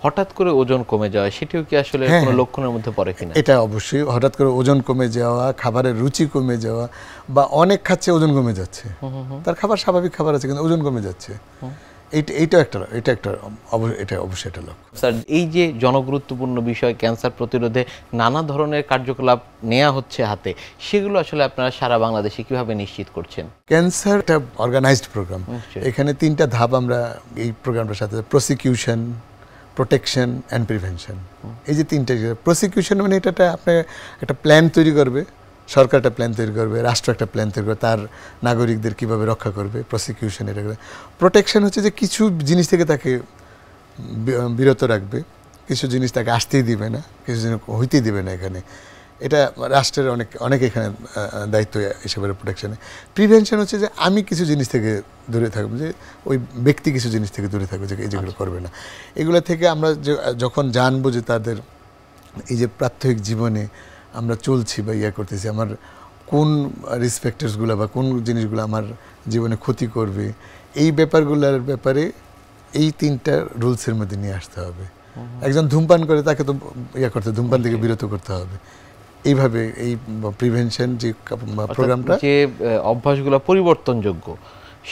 হঠাৎ করে ওজন কমে যাওয়া সেটিও কি আসলে কোনো লক্ষণের মধ্যে পড়ে কিনা? এটা অবশ্যই হঠাৎ করে ওজন কমে যাওয়া, খাবারের রুচি কমে যাওয়া, বা অনেক খাচ্ছে ওজন কমে যাচ্ছে, তার খাবার স্বাভাবিক খাবার আছে কিন্তু ওজন কমে যাচ্ছে, এটা অবশ্যই একটা লক্ষ্য। স্যার, এই যে জনগুরুত্বপূর্ণ বিষয় ক্যান্সার প্রতিরোধে নানা ধরনের কার্যকলাপ নেওয়া হচ্ছে হাতে, সেগুলো আসলে আপনারা সারা বাংলাদেশে কিভাবে নিশ্চিত করছেন? ক্যান্সার একটা অর্গানাইজড প্রোগ্রাম, এখানে 3টা ধাপ আমরা এই প্রোগ্রামটার সাথে, প্রসিকিউশন, প্রোটেকশন অ্যান্ড প্রিভেনশন। এই যে 3টা, প্রসিকিউশন মানে এটা আপনার একটা প্ল্যান তৈরি করবে, সরকার একটা প্ল্যান তৈরি করবে, রাষ্ট্র একটা প্ল্যান তৈরি করবে, তার নাগরিকদের কীভাবে রক্ষা করবে। প্রসিকিউশন এটা করবে। প্রোটেকশন হচ্ছে যে কিছু জিনিস থেকে তাকে বিরত রাখবে, কিছু জিনিস তাকে আসতেই দিবে না, কিছু জিনিস হইতেই দিবে না। এখানে এটা রাষ্ট্রের অনেক এখানে দায়িত্ব হিসেবে প্রোটেকশনে। প্রিভেনশন হচ্ছে যে আমি কিছু জিনিস থেকে দূরে থাকবো, যে ওই ব্যক্তি কিছু জিনিস থেকে দূরে থাকবে, যে যেগুলো করবে না। এগুলো থেকে আমরা যখন জানবো যে তাদের এই যে প্রাত্যহিক জীবনে আমরা চলছি বা করতেছি, আমার কোন রিস্ক ফ্যাক্টরসগুলো বা কোন জিনিসগুলো আমার জীবনে ক্ষতি করবে, এই ব্যাপারগুলোর ব্যাপারে এই 3টা রুলসের মধ্যে নিয়ে আসতে হবে। একজন ধূমপান করে তাকে তো ধূমপান থেকে বিরত করতে হবে। এইভাবে এই প্রিভেনশন যে প্রোগ্রামটা, যে অভ্যাসগুলো পরিবর্তনযোগ্য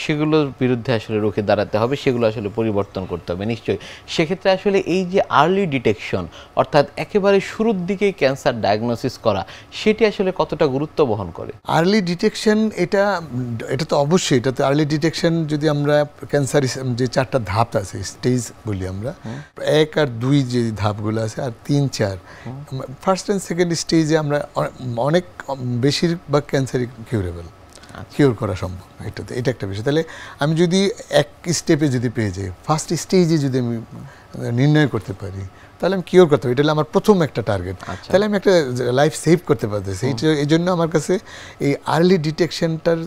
সেগুলোর বিরুদ্ধে আসলে রুখে দাঁড়াতে হবে, সেগুলো আসলে পরিবর্তন করতে হবে নিশ্চয়ই। সেক্ষেত্রে আসলে এই যে আর্লি ডিটেকশন, অর্থাৎ একেবারে শুরুর দিকেই ক্যান্সার ডায়াগনোসিস করা, সেটি আসলে কতটা গুরুত্ব বহন করে? আর্লি ডিটেকশন এটা তো অবশ্যই, এটা তো আর্লি ডিটেকশন। যদি আমরা ক্যান্সার যে 4টা ধাপ আছে, স্টেজ বলি আমরা, 1 আর 2 যে ধাপগুলো আছে, আর 3, 4, ফার্স্ট অ্যান্ড সেকেন্ড স্টেজে আমরা অনেক বেশিরভাগ ক্যান্সারই কিউরেবল, কিওর করা সম্ভব। এটা একটা বিষয়। তাহলে আমি যদি এক স্টেপে যদি পেয়ে যাই, ফার্স্ট স্টেজে যদি আমি নির্ণয় করতে পারি, তাহলে আমি কিওর করতে পারি। এটা হলো আমার প্রথম একটা টার্গেট। তাহলে আমি একটা লাইফ সেভ করতে পারতেছি। এই জন্য আমার কাছে এই আর্লি ডিটেকশনটার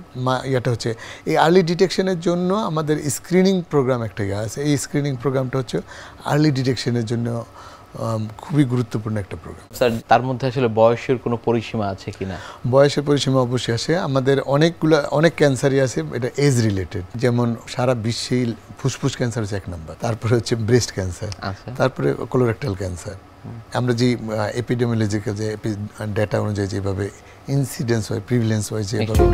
হচ্ছে, এই আর্লি ডিটেকশনের জন্য আমাদের স্ক্রিনিং প্রোগ্রাম একটা আছে। এই স্ক্রিনিং প্রোগ্রামটা হচ্ছে আর্লি ডিটেকশনের জন্য খুবই গুরুত্বপূর্ণ একটা প্রোগ্রাম। স্যার, তার মধ্যে আসলে বয়সের কোনো পরিসীমা আছে কিনা? বয়সের পরিসীমা অবশ্যই আছে। আমাদের অনেক ক্যান্সারই আছে এটা এজ রিলেটেড। যেমন সারা বিশ্বেই ফুসফুস ক্যান্সার হচ্ছে 1 নম্বর, তারপরে হচ্ছে ব্রেস্ট ক্যান্সার, তারপরে কোলোরেক্টাল ক্যান্সার। আমরা যে এপিডেমিওলজিক্যাল যে ডেটা অনুযায়ী যেভাবে ইনসিডেন্স হয়, প্রিভিলেন্স হয়, যেভাবে